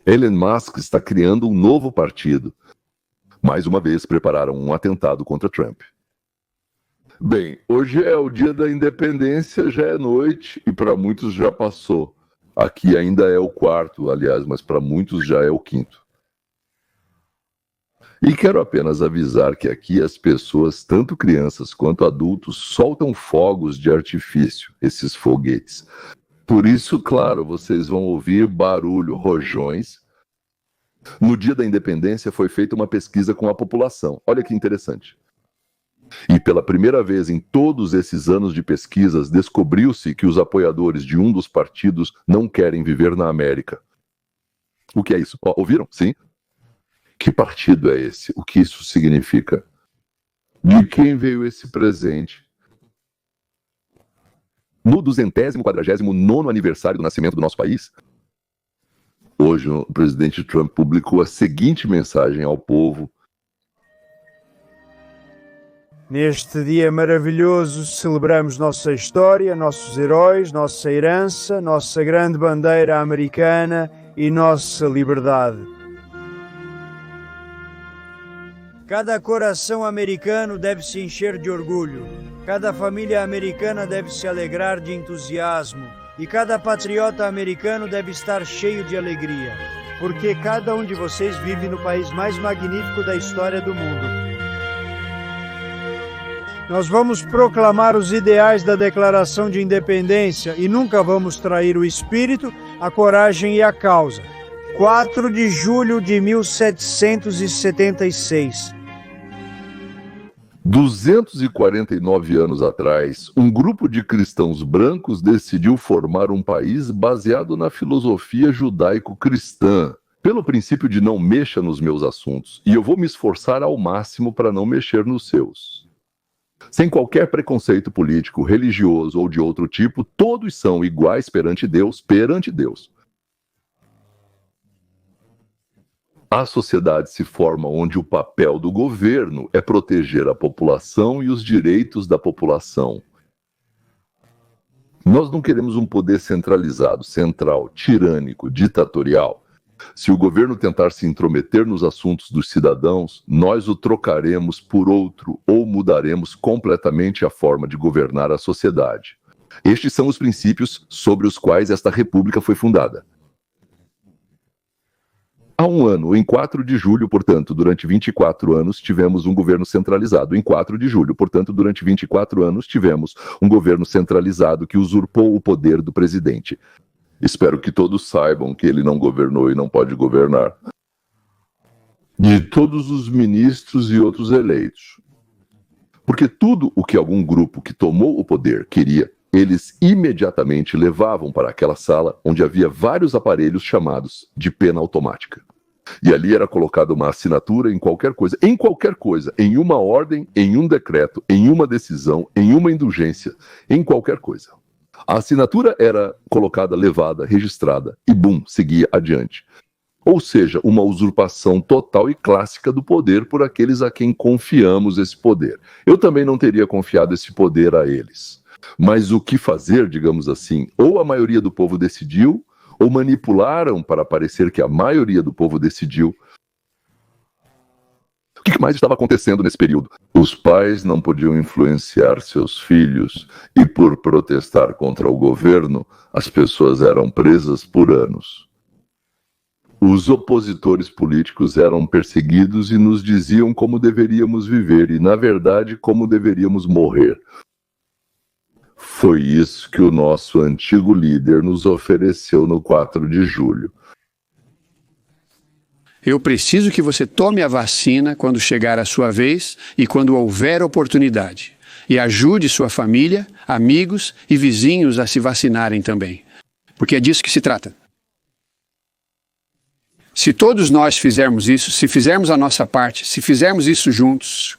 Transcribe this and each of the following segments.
Elon Musk está criando um novo partido. Mais uma vez, prepararam um atentado contra Trump. Bem, hoje é o dia da independência, já é noite e para muitos já passou. Aqui ainda é o quarto, aliás, mas para muitos já é o quinto. E quero apenas avisar que aqui as pessoas, tanto crianças quanto adultos, soltam fogos de artifício, esses foguetes. Por isso, claro, vocês vão ouvir barulho, rojões. No dia da independência foi feita uma pesquisa com a população. Olha que interessante. E pela primeira vez em todos esses anos de pesquisas, descobriu-se que os apoiadores de um dos partidos não querem viver na América. O que é isso? Ouviram? Sim? Que partido é esse? O que isso significa? De quem veio esse presente? No 249º aniversário do nascimento do nosso país, hoje o presidente Trump publicou a seguinte mensagem ao povo. Neste dia maravilhoso celebramos nossa história, nossos heróis, nossa herança, nossa grande bandeira americana e nossa liberdade. Cada coração americano deve se encher de orgulho, cada família americana deve se alegrar de entusiasmo e cada patriota americano deve estar cheio de alegria, porque cada um de vocês vive no país mais magnífico da história do mundo. Nós vamos proclamar os ideais da Declaração de Independência e nunca vamos trair o espírito, a coragem e a causa. 4 de julho de 1776. 249 anos atrás, um grupo de cristãos brancos decidiu formar um país baseado na filosofia judaico-cristã, pelo princípio de não mexa nos meus assuntos, e eu vou me esforçar ao máximo para não mexer nos seus. Sem qualquer preconceito político, religioso ou de outro tipo, todos são iguais perante Deus, A sociedade se forma onde o papel do governo é proteger a população e os direitos da população. Nós não queremos um poder centralizado, central, tirânico, ditatorial. Se o governo tentar se intrometer nos assuntos dos cidadãos, nós o trocaremos por outro ou mudaremos completamente a forma de governar a sociedade. Estes são os princípios sobre os quais esta república foi fundada. Há um ano, em 4 de julho, portanto, durante 24 anos, tivemos um governo centralizado. Em 4 de julho, portanto, durante 24 anos, tivemos um governo centralizado que usurpou o poder do presidente. Espero que todos saibam que ele não governou e não pode governar. De todos os ministros e outros eleitos. Porque tudo o que algum grupo que tomou o poder queria, eles imediatamente levavam para aquela sala onde havia vários aparelhos chamados de pena automática. E ali era colocada uma assinatura em qualquer coisa, em uma ordem, em um decreto, em uma decisão, em uma indulgência, em qualquer coisa. A assinatura era colocada, levada, registrada e bum, seguia adiante. Ou seja, uma usurpação total e clássica do poder por aqueles a quem confiamos esse poder. Eu também não teria confiado esse poder a eles. Mas o que fazer, digamos assim? Ou a maioria do povo decidiu, ou manipularam para parecer que a maioria do povo decidiu. O que mais estava acontecendo nesse período? Os pais não podiam influenciar seus filhos e, por protestar contra o governo, as pessoas eram presas por anos. Os opositores políticos eram perseguidos e nos diziam como deveríamos viver e, na verdade, como deveríamos morrer. Foi isso que o nosso antigo líder nos ofereceu no 4 de julho. Eu preciso que você tome a vacina quando chegar a sua vez e quando houver oportunidade. E ajude sua família, amigos e vizinhos a se vacinarem também. Porque é disso que se trata. Se todos nós fizermos isso, se fizermos a nossa parte, se fizermos isso juntos,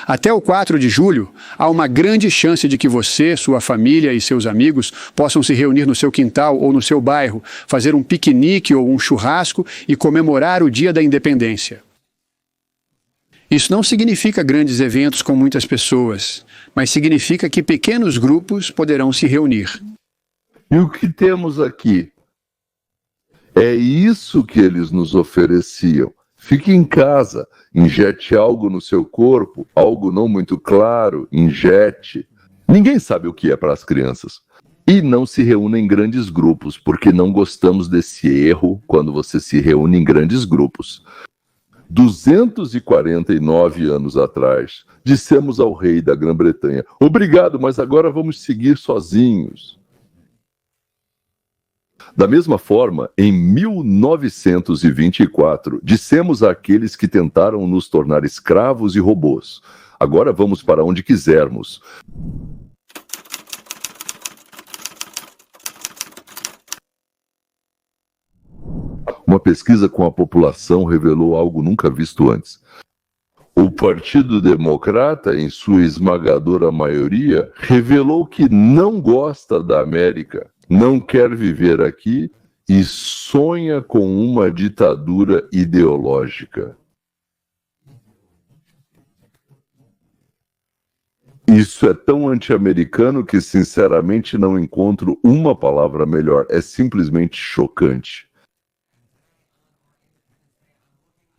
até o 4 de julho, há uma grande chance de que você, sua família e seus amigos possam se reunir no seu quintal ou no seu bairro, fazer um piquenique ou um churrasco e comemorar o Dia da Independência. Isso não significa grandes eventos com muitas pessoas, mas significa que pequenos grupos poderão se reunir. E o que temos aqui? É isso que eles nos ofereciam. Fique em casa, injete algo no seu corpo, algo não muito claro, injete. Ninguém sabe o que é para as crianças. E não se reúna em grandes grupos, porque não gostamos desse erro quando você se reúne em grandes grupos. 249 anos atrás, dissemos ao rei da Grã-Bretanha: obrigado, mas agora vamos seguir sozinhos. Da mesma forma, em 1924, dissemos àqueles que tentaram nos tornar escravos e robôs: agora vamos para onde quisermos. Uma pesquisa com a população revelou algo nunca visto antes. O Partido Democrata, em sua esmagadora maioria, revelou que não gosta da América, não quer viver aqui e sonha com uma ditadura ideológica. Isso é tão anti-americano que, sinceramente, não encontro uma palavra melhor. É simplesmente chocante.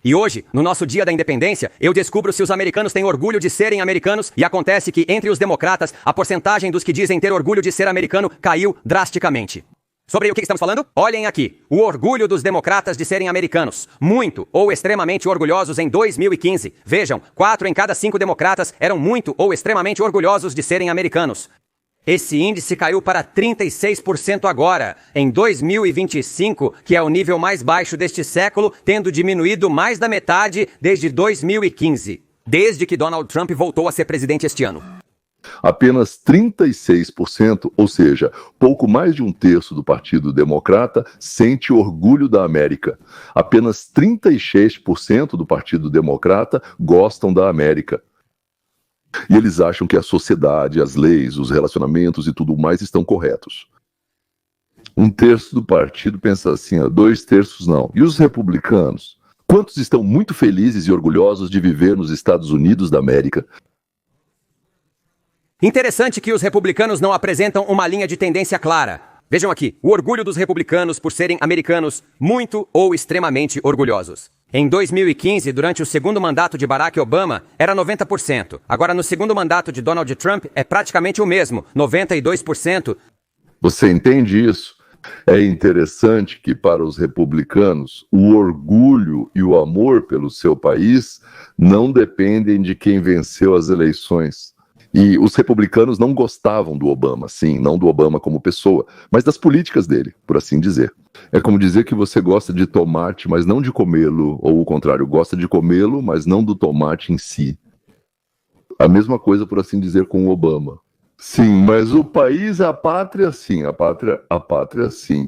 E hoje, no nosso dia da independência, eu descubro se os americanos têm orgulho de serem americanos e acontece que, entre os democratas, a porcentagem dos que dizem ter orgulho de ser americano caiu drasticamente. Sobre o que estamos falando? Olhem aqui. O orgulho dos democratas de serem americanos. Muito ou extremamente orgulhosos em 2015. Vejam, 4 em cada 5 democratas eram muito ou extremamente orgulhosos de serem americanos. Esse índice caiu para 36% agora, em 2025, que é o nível mais baixo deste século, tendo diminuído mais da metade desde 2015, desde que Donald Trump voltou a ser presidente este ano. Apenas 36%, ou seja, pouco mais de um terço do Partido Democrata, sente orgulho da América. Apenas 36% do Partido Democrata gostam da América. E eles acham que a sociedade, as leis, os relacionamentos e tudo mais estão corretos. Um terço do partido pensa assim, 2 terços não. E os republicanos? Quantos estão muito felizes e orgulhosos de viver nos Estados Unidos da América? Interessante que os republicanos não apresentam uma linha de tendência clara. Vejam aqui, o orgulho dos republicanos por serem americanos muito ou extremamente orgulhosos. Em 2015, durante o segundo mandato de Barack Obama, era 90%. Agora, no segundo mandato de Donald Trump, é praticamente o mesmo, 92%. Você entende isso? É interessante que, para os republicanos, o orgulho e o amor pelo seu país não dependem de quem venceu as eleições. E os republicanos não gostavam do Obama, sim, não do Obama como pessoa, mas das políticas dele, por assim dizer. É como dizer que você gosta de tomate, mas não de comê-lo, ou o contrário, gosta de comê-lo, mas não do tomate em si. A mesma coisa, por assim dizer, com o Obama. Sim, mas o país, a pátria, sim, a pátria, sim.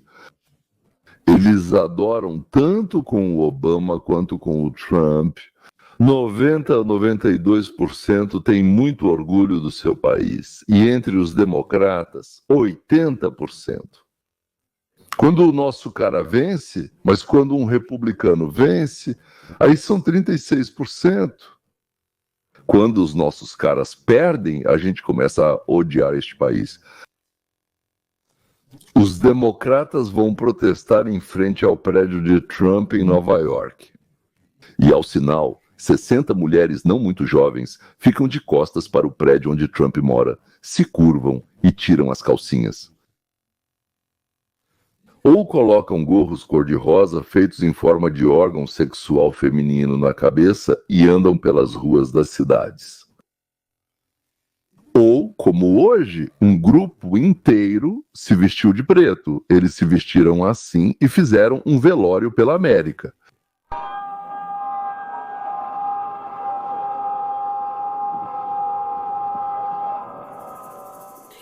Eles adoram tanto com o Obama quanto com o Trump. 90 a 92% tem muito orgulho do seu país. E entre os democratas, 80%. Quando o nosso cara vence, mas quando um republicano vence, aí são 36%. Quando os nossos caras perdem, a gente começa a odiar este país. Os democratas vão protestar em frente ao prédio de Trump em Nova York. E ao sinal, 60 mulheres não muito jovens ficam de costas para o prédio onde Trump mora, se curvam e tiram as calcinhas. Ou colocam gorros cor-de-rosa feitos em forma de órgão sexual feminino na cabeça e andam pelas ruas das cidades. Ou, como hoje, um grupo inteiro se vestiu de preto. Eles se vestiram assim e fizeram um velório pela América.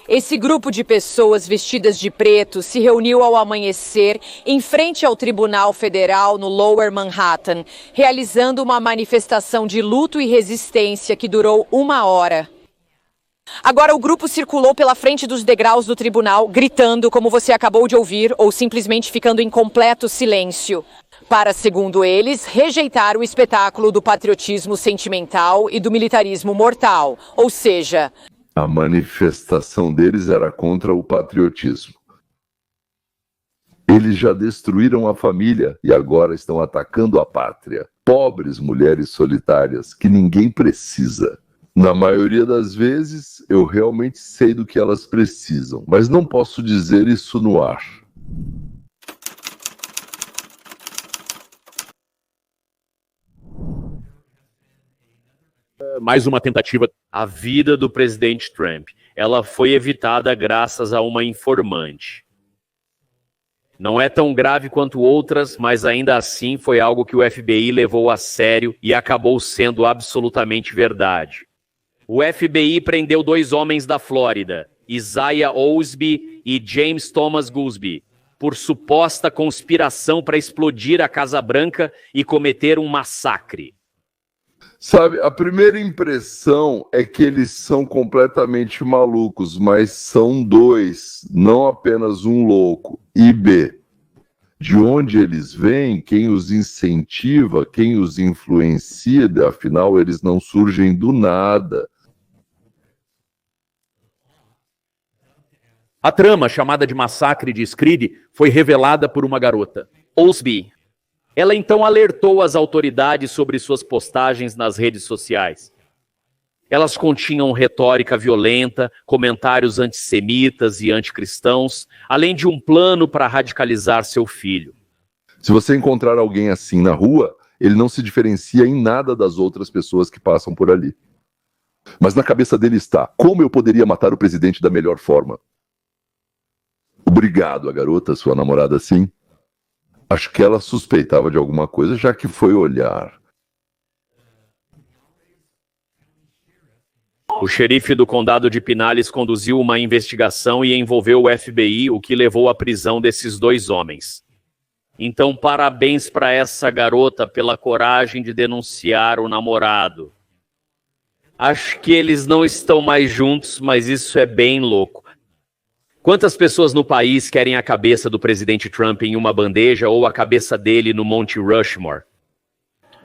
Esse grupo de pessoas vestidas de preto se reuniu ao amanhecer em frente ao Tribunal Federal no Lower Manhattan, realizando uma manifestação de luto e resistência que durou 1 hora. Agora o grupo circulou pela frente dos degraus do tribunal, gritando como você acabou de ouvir, ou simplesmente ficando em completo silêncio, para, segundo eles, rejeitar o espetáculo do patriotismo sentimental e do militarismo mortal, ou seja... A manifestação deles era contra o patriotismo. Eles já destruíram a família e agora estão atacando a pátria. Pobres mulheres solitárias que ninguém precisa. Na maioria das vezes, eu realmente sei do que elas precisam, mas não posso dizer isso no ar. Mais uma tentativa. A vida do presidente Trump, ela foi evitada graças a uma informante. Não é tão grave quanto outras, mas ainda assim foi algo que o FBI levou a sério e acabou sendo absolutamente verdade. O FBI prendeu 2 homens da Flórida, Isaiah Ousby e James Thomas Goolsbee, por suposta conspiração para explodir a Casa Branca e cometer um massacre. Sabe, a primeira impressão é que eles são completamente malucos, mas são 2, não apenas um louco. E B, de onde eles vêm, quem os incentiva, quem os influencia, afinal eles não surgem do nada. A trama, chamada de Massacre de Screed, foi revelada por uma garota, Ousby. Ela então alertou as autoridades sobre suas postagens nas redes sociais. Elas continham retórica violenta, comentários antissemitas e anticristãos, além de um plano para radicalizar seu filho. Se você encontrar alguém assim na rua, ele não se diferencia em nada das outras pessoas que passam por ali. Mas na cabeça dele está: como eu poderia matar o presidente da melhor forma? Obrigado, a garota, sua namorada, sim. Acho que ela suspeitava de alguma coisa, já que foi olhar. O xerife do condado de Pinellas conduziu uma investigação e envolveu o FBI, o que levou à prisão desses 2 homens. Então, parabéns para essa garota pela coragem de denunciar o namorado. Acho que eles não estão mais juntos, mas isso é bem louco. Quantas pessoas no país querem a cabeça do presidente Trump em uma bandeja ou a cabeça dele no Monte Rushmore?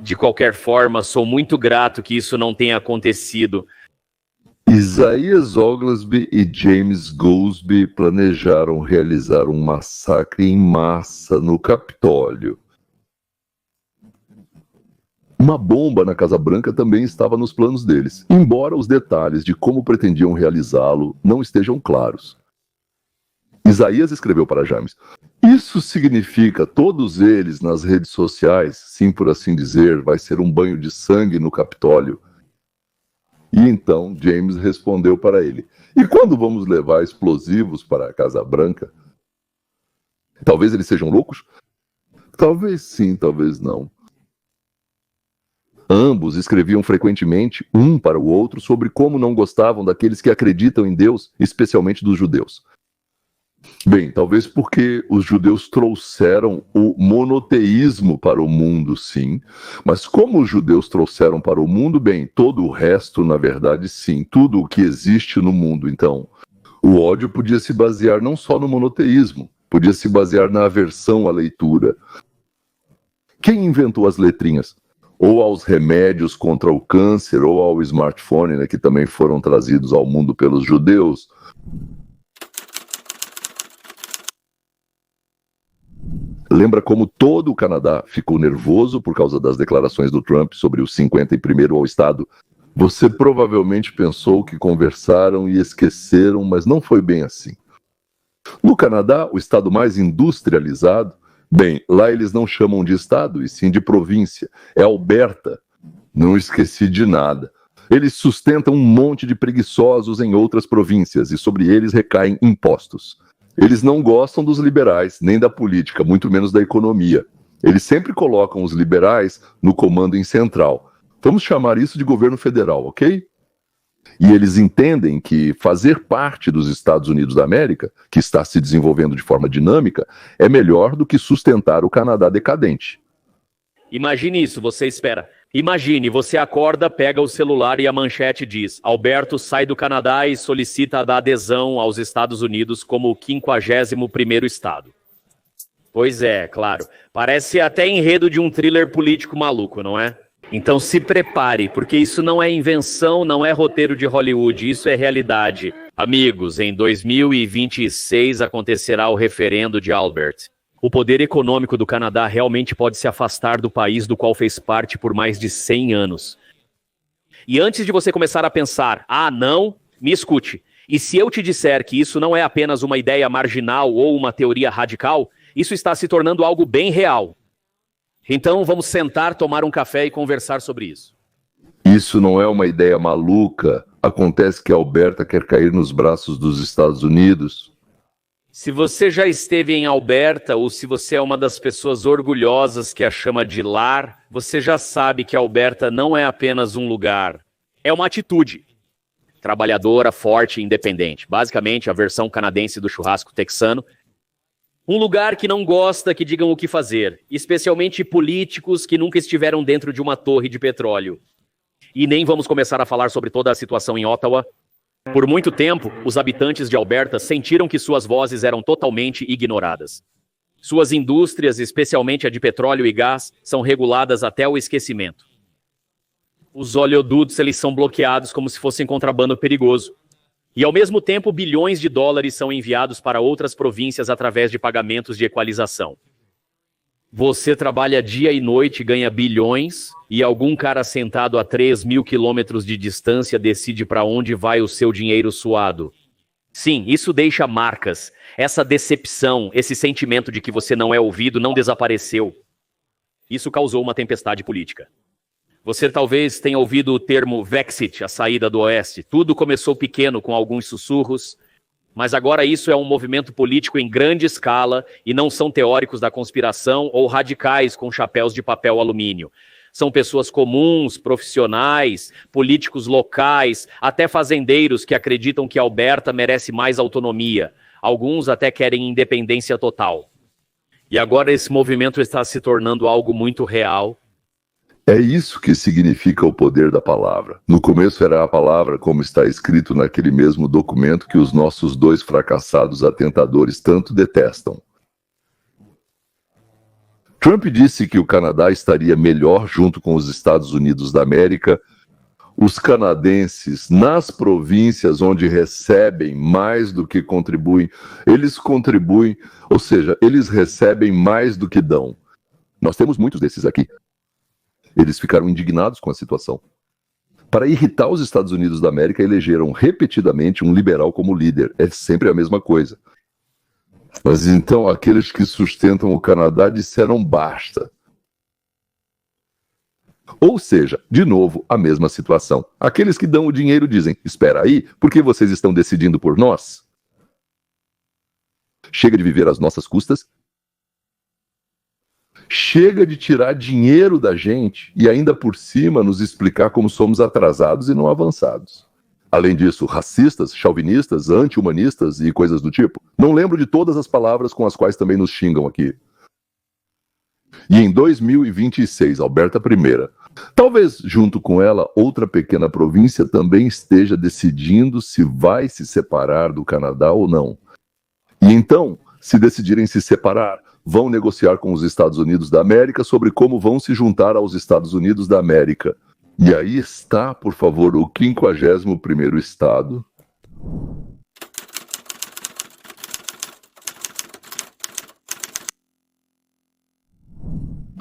De qualquer forma, sou muito grato que isso não tenha acontecido. Isaiah Oglesby e James Goolsbee planejaram realizar um massacre em massa no Capitólio. Uma bomba na Casa Branca também estava nos planos deles, embora os detalhes de como pretendiam realizá-lo não estejam claros. Isaías escreveu para James: isso significa todos eles nas redes sociais, sim, por assim dizer, vai ser um banho de sangue no Capitólio. E então James respondeu para ele: e quando vamos levar explosivos para a Casa Branca? Talvez eles sejam loucos? Talvez sim, talvez não. Ambos escreviam frequentemente, um para o outro, sobre como não gostavam daqueles que acreditam em Deus, especialmente dos judeus. Bem, talvez porque os judeus trouxeram o monoteísmo para o mundo, sim. Mas como os judeus trouxeram para o mundo, bem, todo o resto, na verdade, sim. Tudo o que existe no mundo, então. O ódio podia se basear não só no monoteísmo, podia se basear na aversão à leitura. Quem inventou as letrinhas? Ou aos remédios contra o câncer, ou ao smartphone, né, que também foram trazidos ao mundo pelos judeus. Lembra como todo o Canadá ficou nervoso por causa das declarações do Trump sobre o 51º ao estado? Você provavelmente pensou que conversaram e esqueceram, mas não foi bem assim. No Canadá, o estado mais industrializado, bem, lá eles não chamam de estado, e sim de província. É Alberta. Não esqueci de nada. Eles sustentam um monte de preguiçosos em outras províncias e sobre eles recaem impostos. Eles não gostam dos liberais, nem da política, muito menos da economia. Eles sempre colocam os liberais no comando em central. Vamos chamar isso de governo federal, ok? E eles entendem que fazer parte dos Estados Unidos da América, que está se desenvolvendo de forma dinâmica, é melhor do que sustentar o Canadá decadente. Imagine isso, você espera. Imagine, você acorda, pega o celular e a manchete diz: Alberto sai do Canadá e solicita a adesão aos Estados Unidos como o 51º estado. Pois é, claro. Parece até enredo de um thriller político maluco, não é? Então se prepare, porque isso não é invenção, não é roteiro de Hollywood, isso é realidade. Amigos, em 2026 acontecerá o referendo de Albert. O poder econômico do Canadá realmente pode se afastar do país do qual fez parte por mais de 100 anos. E antes de você começar a pensar, não, me escute. E se eu te disser que isso não é apenas uma ideia marginal ou uma teoria radical, isso está se tornando algo bem real. Então vamos sentar, tomar um café e conversar sobre isso. Isso não é uma ideia maluca. Acontece que a Alberta quer cair nos braços dos Estados Unidos. Se você já esteve em Alberta ou se você é uma das pessoas orgulhosas que a chama de lar, você já sabe que Alberta não é apenas um lugar, é uma atitude. Trabalhadora, forte e independente. Basicamente, a versão canadense do churrasco texano. Um lugar que não gosta que digam o que fazer, especialmente políticos que nunca estiveram dentro de uma torre de petróleo. E nem vamos começar a falar sobre toda a situação em Ottawa. Por muito tempo, os habitantes de Alberta sentiram que suas vozes eram totalmente ignoradas. Suas indústrias, especialmente a de petróleo e gás, são reguladas até o esquecimento. Os oleodutos, eles são bloqueados como se fossem contrabando perigoso. E ao mesmo tempo, bilhões de dólares são enviados para outras províncias através de pagamentos de equalização. Você trabalha dia e noite, ganha bilhões, e algum cara sentado a 3.000 quilômetros de distância decide para onde vai o seu dinheiro suado. Sim, isso deixa marcas. Essa decepção, esse sentimento de que você não é ouvido, não desapareceu. Isso causou uma tempestade política. Você talvez tenha ouvido o termo Vexit, a saída do Oeste. Tudo começou pequeno, com alguns sussurros, mas agora isso é um movimento político em grande escala e não são teóricos da conspiração ou radicais com chapéus de papel alumínio. São pessoas comuns, profissionais, políticos locais, até fazendeiros que acreditam que Alberta merece mais autonomia. Alguns até querem independência total. E agora esse movimento está se tornando algo muito real. É isso que significa o poder da palavra. No começo era a palavra, como está escrito naquele mesmo documento que os nossos dois fracassados atentadores tanto detestam. Trump disse que o Canadá estaria melhor junto com os Estados Unidos da América. Os canadenses, nas províncias onde recebem mais do que contribuem, eles contribuem, ou seja, eles recebem mais do que dão. Nós temos muitos desses aqui. Eles ficaram indignados com a situação. Para irritar os Estados Unidos da América, elegeram repetidamente um liberal como líder. É sempre a mesma coisa. Mas então aqueles que sustentam o Canadá disseram basta. Ou seja, de novo, a mesma situação. Aqueles que dão o dinheiro dizem, espera aí, por que vocês estão decidindo por nós? Chega de viver às nossas custas. Chega de tirar dinheiro da gente e ainda por cima nos explicar como somos atrasados e não avançados. Além disso, racistas, chauvinistas, anti-humanistas e coisas do tipo. Não lembro de todas as palavras com as quais também nos xingam aqui. E em 2026, Alberta I, talvez junto com ela outra pequena província também esteja decidindo se vai se separar do Canadá ou não. E então, se decidirem se separar, vão negociar com os Estados Unidos da América sobre como vão se juntar aos Estados Unidos da América. E aí está, por favor, o 51º estado.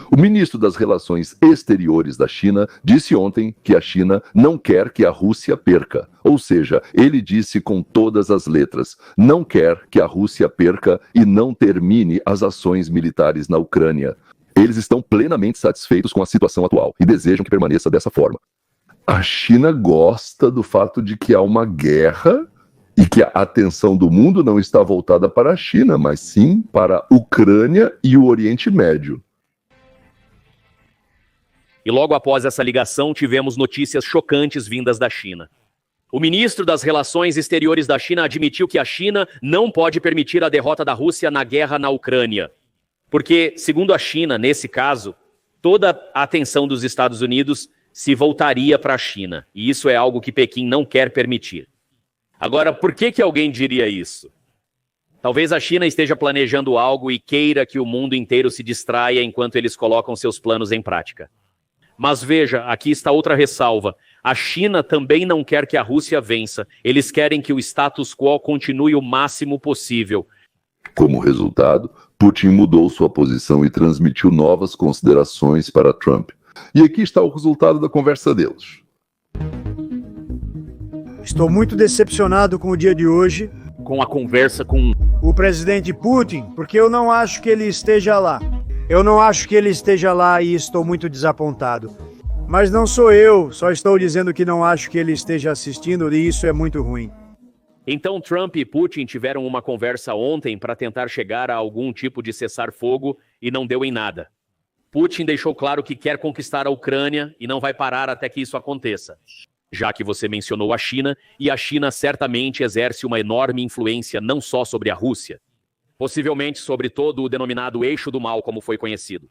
O ministro das Relações Exteriores da China disse ontem que a China não quer que a Rússia perca. Ou seja, ele disse com todas as letras, não quer que a Rússia perca e não termine as ações militares na Ucrânia. Eles estão plenamente satisfeitos com a situação atual e desejam que permaneça dessa forma. A China gosta do fato de que há uma guerra e que a atenção do mundo não está voltada para a China, mas sim para a Ucrânia e o Oriente Médio. E logo após essa ligação, tivemos notícias chocantes vindas da China. O ministro das Relações Exteriores da China admitiu que a China não pode permitir a derrota da Rússia na guerra na Ucrânia. Porque, segundo a China, nesse caso, toda a atenção dos Estados Unidos se voltaria para a China. E isso é algo que Pequim não quer permitir. Agora, por que alguém diria isso? Talvez a China esteja planejando algo e queira que o mundo inteiro se distraia enquanto eles colocam seus planos em prática. Mas veja, aqui está outra ressalva. A China também não quer que a Rússia vença. Eles querem que o status quo continue o máximo possível. Como resultado, Putin mudou sua posição e transmitiu novas considerações para Trump. E aqui está o resultado da conversa deles. Estou muito decepcionado com o dia de hoje, Com a conversa com o presidente Putin, porque eu não acho que ele esteja lá. Eu não acho que ele esteja lá e estou muito desapontado. Mas não sou eu, só estou dizendo que não acho que ele esteja assistindo e isso é muito ruim. Então, Trump e Putin tiveram uma conversa ontem para tentar chegar a algum tipo de cessar-fogo e não deu em nada. Putin deixou claro que quer conquistar a Ucrânia e não vai parar até que isso aconteça. Já que você mencionou a China, e a China certamente exerce uma enorme influência não só sobre a Rússia, possivelmente sobre todo o denominado eixo do mal, como foi conhecido.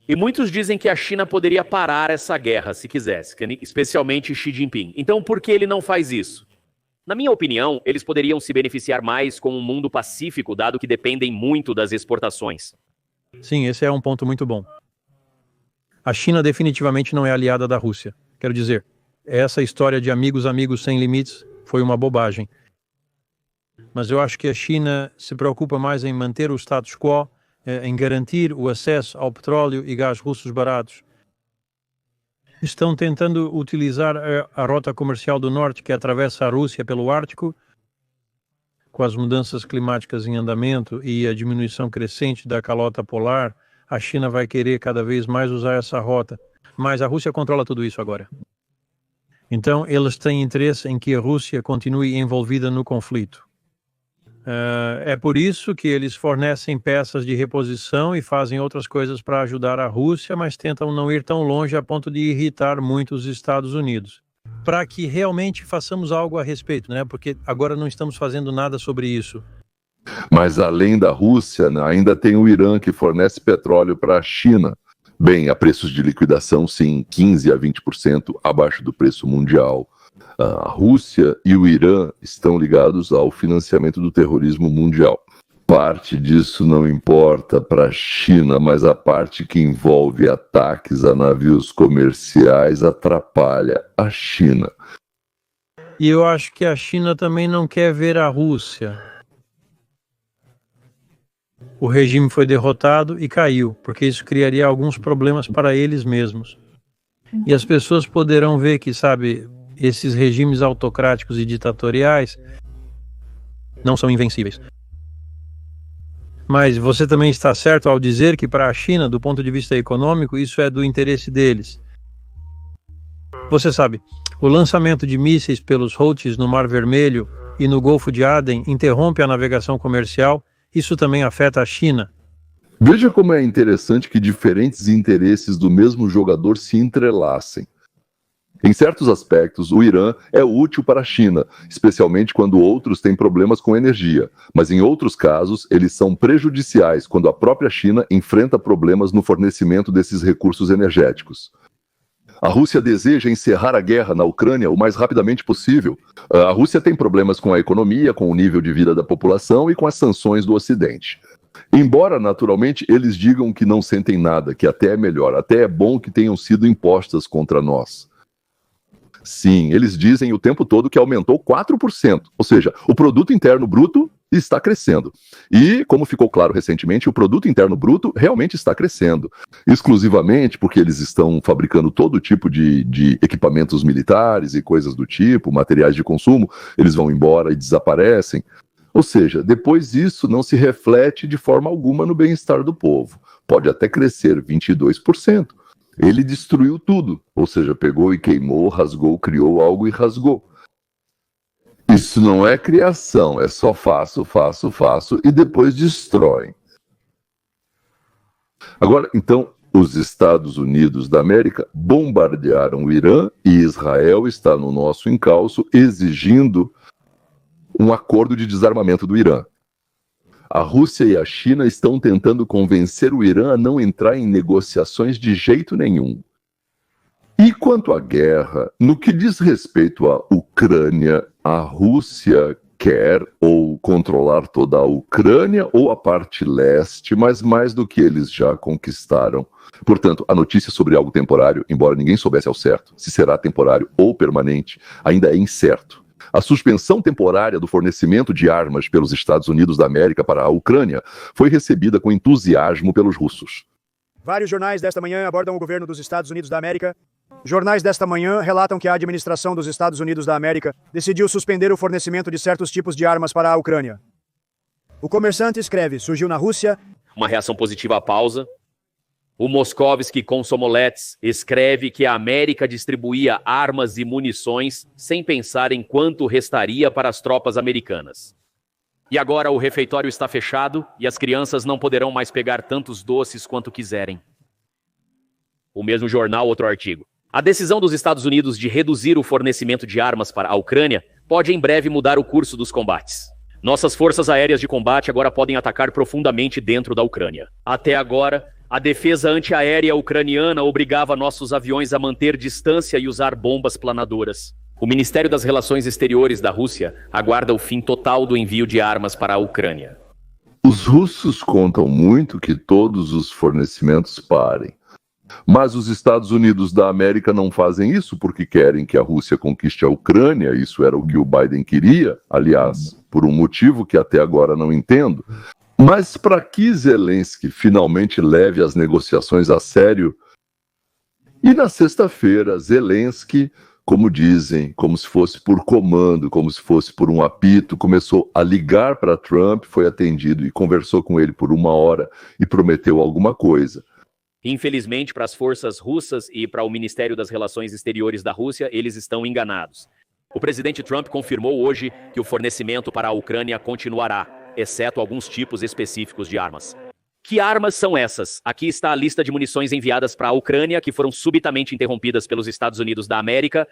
E muitos dizem que a China poderia parar essa guerra se quisesse, especialmente Xi Jinping. Então, por que ele não faz isso? Na minha opinião, eles poderiam se beneficiar mais com um mundo pacífico, dado que dependem muito das exportações. Sim, esse é um ponto muito bom. A China definitivamente não é aliada da Rússia. Quero dizer, essa história de amigos sem limites foi uma bobagem. Mas eu acho que a China se preocupa mais em manter o status quo, em garantir o acesso ao petróleo e gás russos baratos. Estão tentando utilizar a rota comercial do norte que atravessa a Rússia pelo Ártico. Com as mudanças climáticas em andamento e a diminuição crescente da calota polar, a China vai querer cada vez mais usar essa rota. Mas a Rússia controla tudo isso agora. Então, eles têm interesse em que a Rússia continue envolvida no conflito. É por isso que eles fornecem peças de reposição e fazem outras coisas para ajudar a Rússia, mas tentam não ir tão longe a ponto de irritar muito os Estados Unidos. Para que realmente façamos algo a respeito, né? Porque agora não estamos fazendo nada sobre isso. Mas além da Rússia, ainda tem o Irã que fornece petróleo para a China. Bem, a preços de liquidação, sim, 15% a 20% abaixo do preço mundial. A Rússia e o Irã estão ligados ao financiamento do terrorismo mundial. Parte disso não importa para a China, mas a parte que envolve ataques a navios comerciais atrapalha a China. E eu acho que a China também não quer ver a Rússia. O regime foi derrotado e caiu, porque isso criaria alguns problemas para eles mesmos. E as pessoas poderão ver que, sabe, esses regimes autocráticos e ditatoriais não são invencíveis. Mas você também está certo ao dizer que para a China, do ponto de vista econômico, isso é do interesse deles. Você sabe, o lançamento de mísseis pelos Houthis no Mar Vermelho e no Golfo de Aden interrompe a navegação comercial. Isso também afeta a China. Veja como é interessante que diferentes interesses do mesmo jogador se entrelacem. Em certos aspectos, o Irã é útil para a China, especialmente quando outros têm problemas com energia. Mas em outros casos, eles são prejudiciais quando a própria China enfrenta problemas no fornecimento desses recursos energéticos. A Rússia deseja encerrar a guerra na Ucrânia o mais rapidamente possível. A Rússia tem problemas com a economia, com o nível de vida da população e com as sanções do Ocidente. Embora, naturalmente, eles digam que não sentem nada, que até é melhor, até é bom que tenham sido impostas contra nós. Sim, eles dizem o tempo todo que aumentou 4%, ou seja, o produto interno bruto está crescendo. E, como ficou claro recentemente, o produto interno bruto realmente está crescendo. Exclusivamente porque eles estão fabricando todo tipo de equipamentos militares e coisas do tipo, materiais de consumo, eles vão embora e desaparecem. Ou seja, depois isso não se reflete de forma alguma no bem-estar do povo. Pode até crescer 22%. Ele destruiu tudo, ou seja, pegou e queimou, rasgou, criou algo e rasgou. Isso não é criação, é só faço e depois destroem. Agora, então, os Estados Unidos da América bombardearam o Irã e Israel está no nosso encalço exigindo um acordo de desarmamento do Irã. A Rússia e a China estão tentando convencer o Irã a não entrar em negociações de jeito nenhum. E quanto à guerra, no que diz respeito à Ucrânia, a Rússia quer ou controlar toda a Ucrânia ou a parte leste, mas mais do que eles já conquistaram. Portanto, a notícia sobre algo temporário, embora ninguém soubesse ao certo se será temporário ou permanente, ainda é incerto. A suspensão temporária do fornecimento de armas pelos Estados Unidos da América para a Ucrânia foi recebida com entusiasmo pelos russos. Vários jornais desta manhã abordam o governo dos Estados Unidos da América. Jornais desta manhã relatam que a administração dos Estados Unidos da América decidiu suspender o fornecimento de certos tipos de armas para a Ucrânia. O comerciante escreve, surgiu na Rússia. Uma reação positiva à pausa. O Moskovski Komsomolets escreve que a América distribuía armas e munições sem pensar em quanto restaria para as tropas americanas. E agora o refeitório está fechado e as crianças não poderão mais pegar tantos doces quanto quiserem. O mesmo jornal, outro artigo. A decisão dos Estados Unidos de reduzir o fornecimento de armas para a Ucrânia pode em breve mudar o curso dos combates. Nossas forças aéreas de combate agora podem atacar profundamente dentro da Ucrânia. Até agora, a defesa antiaérea ucraniana obrigava nossos aviões a manter distância e usar bombas planadoras. O Ministério das Relações Exteriores da Rússia aguarda o fim total do envio de armas para a Ucrânia. Os russos contam muito que todos os fornecimentos parem. Mas os Estados Unidos da América não fazem isso porque querem que a Rússia conquiste a Ucrânia. Isso era o que o Biden queria, aliás, por um motivo que até agora não entendo. Mas para que Zelensky finalmente leve as negociações a sério? E na sexta-feira, Zelensky, como dizem, como se fosse por comando, como se fosse por um apito, começou a ligar para Trump, foi atendido e conversou com ele por 1 hora e prometeu alguma coisa. Infelizmente, para as forças russas e para o Ministério das Relações Exteriores da Rússia, eles estão enganados. O presidente Trump confirmou hoje que o fornecimento para a Ucrânia continuará, exceto alguns tipos específicos de armas. Que armas são essas? Aqui está a lista de munições enviadas para a Ucrânia, que foram subitamente interrompidas pelos Estados Unidos da América.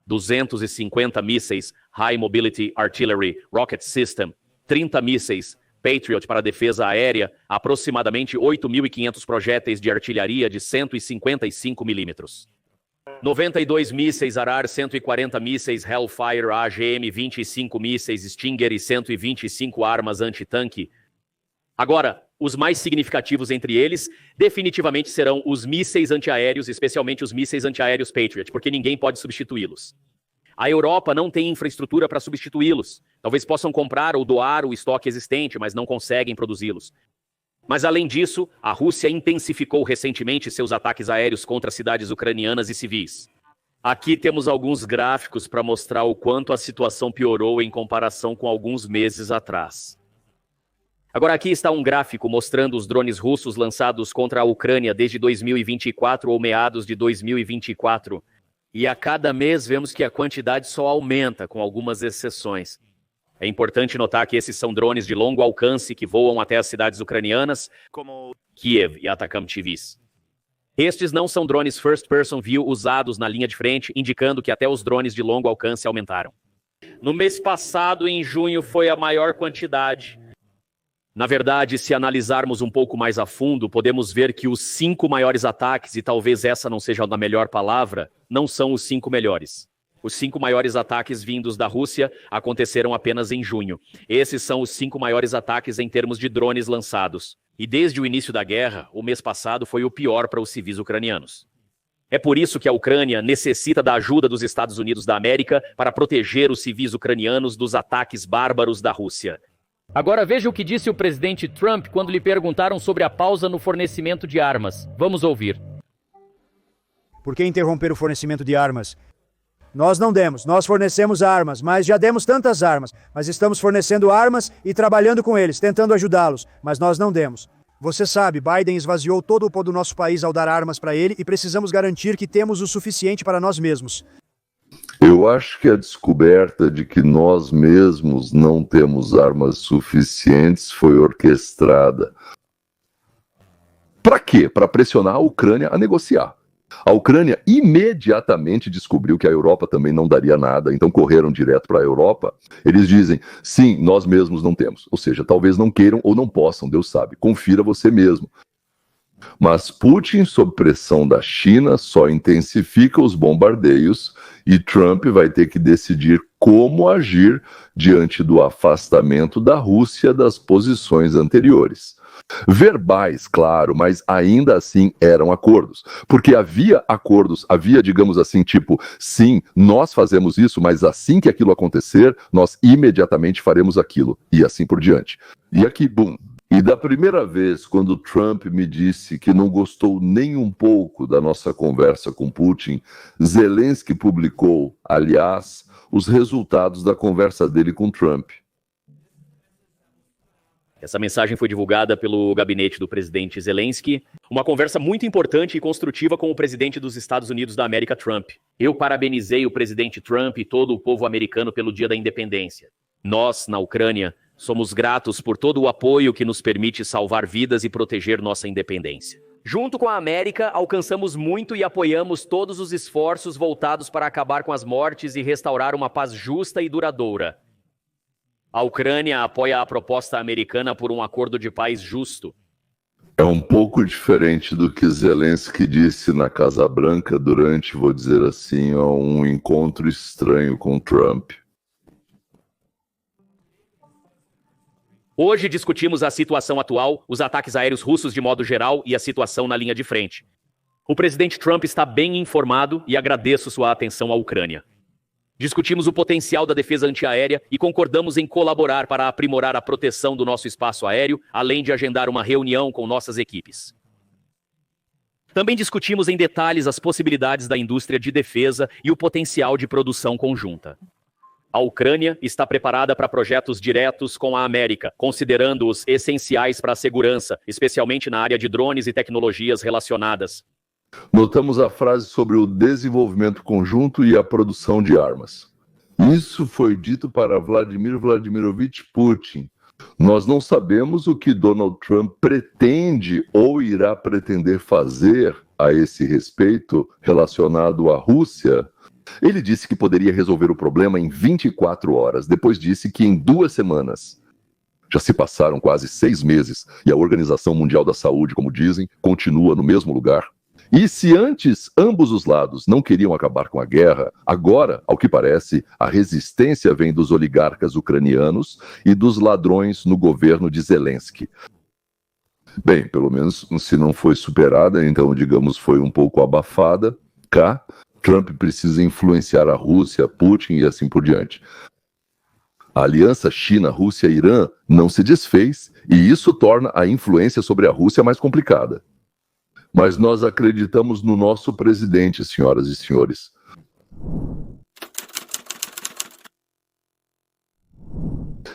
250 mísseis High Mobility Artillery Rocket System, 30 mísseis Patriot para defesa aérea, aproximadamente 8.500 projéteis de artilharia de 155 milímetros. 92 mísseis Arar, 140 mísseis Hellfire AGM, 25 mísseis Stinger e 125 armas antitanque. Agora, os mais significativos entre eles definitivamente serão os mísseis antiaéreos, especialmente os mísseis antiaéreos Patriot, porque ninguém pode substituí-los. A Europa não tem infraestrutura para substituí-los. Talvez possam comprar ou doar o estoque existente, mas não conseguem produzi-los. Mas, além disso, a Rússia intensificou recentemente seus ataques aéreos contra cidades ucranianas e civis. Aqui temos alguns gráficos para mostrar o quanto a situação piorou em comparação com alguns meses atrás. Agora, aqui está um gráfico mostrando os drones russos lançados contra a Ucrânia desde 2024 ou meados de 2024. E a cada mês vemos que a quantidade só aumenta, com algumas exceções. É importante notar que esses são drones de longo alcance que voam até as cidades ucranianas, como Kiev e Atacam Tvis. Estes não são drones First Person View usados na linha de frente, indicando que até os drones de longo alcance aumentaram. No mês passado, em junho, foi a maior quantidade. Na verdade, se analisarmos um pouco mais a fundo, podemos ver que os 5 maiores ataques, e talvez essa não seja a melhor palavra, não são os 5 melhores. Os 5 maiores ataques vindos da Rússia aconteceram apenas em junho. Esses são os 5 maiores ataques em termos de drones lançados. E desde o início da guerra, o mês passado foi o pior para os civis ucranianos. É por isso que a Ucrânia necessita da ajuda dos Estados Unidos da América para proteger os civis ucranianos dos ataques bárbaros da Rússia. Agora veja o que disse o presidente Trump quando lhe perguntaram sobre a pausa no fornecimento de armas. Vamos ouvir. Por que interromper o fornecimento de armas? Nós não demos, nós fornecemos armas, mas já demos tantas armas. Mas estamos fornecendo armas e trabalhando com eles, tentando ajudá-los, mas nós não demos. Você sabe, Biden esvaziou todo o pó do nosso país ao dar armas para ele e precisamos garantir que temos o suficiente para nós mesmos. Eu acho que a descoberta de que nós mesmos não temos armas suficientes foi orquestrada. Para quê? Para pressionar a Ucrânia a negociar. A Ucrânia imediatamente descobriu que a Europa também não daria nada, então correram direto para a Europa. Eles dizem, sim, nós mesmos não temos. Ou seja, talvez não queiram ou não possam, Deus sabe. Confira você mesmo. Mas Putin, sob pressão da China, só intensifica os bombardeios e Trump vai ter que decidir como agir diante do afastamento da Rússia das posições anteriores. Verbais, claro, mas ainda assim eram acordos. Porque havia acordos, havia, digamos assim, tipo, sim, nós fazemos isso, mas assim que aquilo acontecer, nós imediatamente faremos aquilo. E assim por diante. E aqui, bum. E da primeira vez, quando Trump me disse que não gostou nem um pouco da nossa conversa com Putin, Zelensky publicou, aliás, os resultados da conversa dele com Trump. Essa mensagem foi divulgada pelo gabinete do presidente Zelensky. Uma conversa muito importante e construtiva com o presidente dos Estados Unidos da América, Trump. Eu parabenizei o presidente Trump e todo o povo americano pelo Dia da Independência. Nós, na Ucrânia, somos gratos por todo o apoio que nos permite salvar vidas e proteger nossa independência. Junto com a América, alcançamos muito e apoiamos todos os esforços voltados para acabar com as mortes e restaurar uma paz justa e duradoura. A Ucrânia apoia a proposta americana por um acordo de paz justo. É um pouco diferente do que Zelensky disse na Casa Branca durante, vou dizer assim, um encontro estranho com Trump. Hoje discutimos a situação atual, os ataques aéreos russos de modo geral e a situação na linha de frente. O presidente Trump está bem informado e agradeço sua atenção à Ucrânia. Discutimos o potencial da defesa antiaérea e concordamos em colaborar para aprimorar a proteção do nosso espaço aéreo, além de agendar uma reunião com nossas equipes. Também discutimos em detalhes as possibilidades da indústria de defesa e o potencial de produção conjunta. A Ucrânia está preparada para projetos diretos com a América, considerando-os essenciais para a segurança, especialmente na área de drones e tecnologias relacionadas. Notamos a frase sobre o desenvolvimento conjunto e a produção de armas. Isso foi dito para Vladimir Vladimirovich Putin. Nós não sabemos o que Donald Trump pretende ou irá pretender fazer a esse respeito relacionado à Rússia. Ele disse que poderia resolver o problema em 24 horas, depois disse que em 2 semanas. Já se passaram quase 6 meses e a Organização Mundial da Saúde, como dizem, continua no mesmo lugar. E se antes ambos os lados não queriam acabar com a guerra, agora, ao que parece, a resistência vem dos oligarcas ucranianos e dos ladrões no governo de Zelensky. Bem, pelo menos se não foi superada, então, digamos, foi um pouco abafada. Cá, Trump precisa influenciar a Rússia, Putin e assim por diante. A aliança China-Rússia-Irã não se desfez e isso torna a influência sobre a Rússia mais complicada. Mas nós acreditamos no nosso presidente, senhoras e senhores.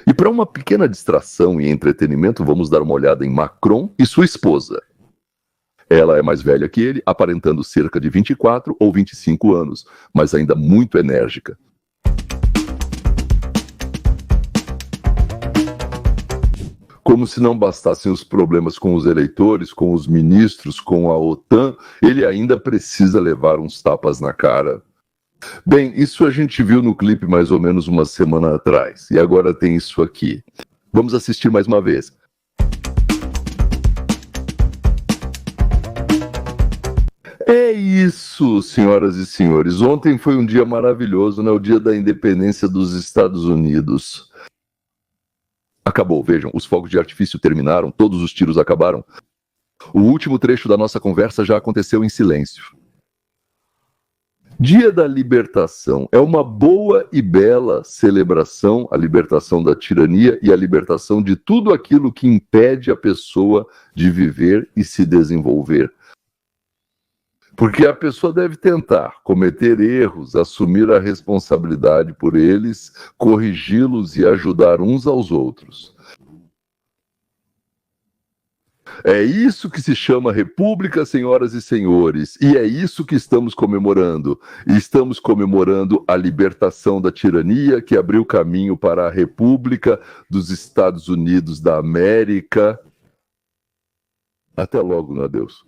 E para uma pequena distração e entretenimento, vamos dar uma olhada em Macron e sua esposa. Ela é mais velha que ele, aparentando cerca de 24 ou 25 anos, mas ainda muito enérgica. Como se não bastassem os problemas com os eleitores, com os ministros, com a OTAN, ele ainda precisa levar uns tapas na cara. Bem, isso a gente viu no clipe mais ou menos uma semana atrás, e agora tem isso aqui. Vamos assistir mais uma vez. É isso, senhoras e senhores. Ontem foi um dia maravilhoso, né? O dia da independência dos Estados Unidos. Acabou, vejam, os fogos de artifício terminaram, todos os tiros acabaram. O último trecho da nossa conversa já aconteceu em silêncio. Dia da libertação é uma boa e bela celebração, a libertação da tirania e a libertação de tudo aquilo que impede a pessoa de viver e se desenvolver. Porque a pessoa deve tentar cometer erros, assumir a responsabilidade por eles, corrigi-los e ajudar uns aos outros. É isso que se chama República, senhoras e senhores, e é isso que estamos comemorando. Estamos comemorando a libertação da tirania que abriu caminho para a República dos Estados Unidos da América. Até logo, meu Deus.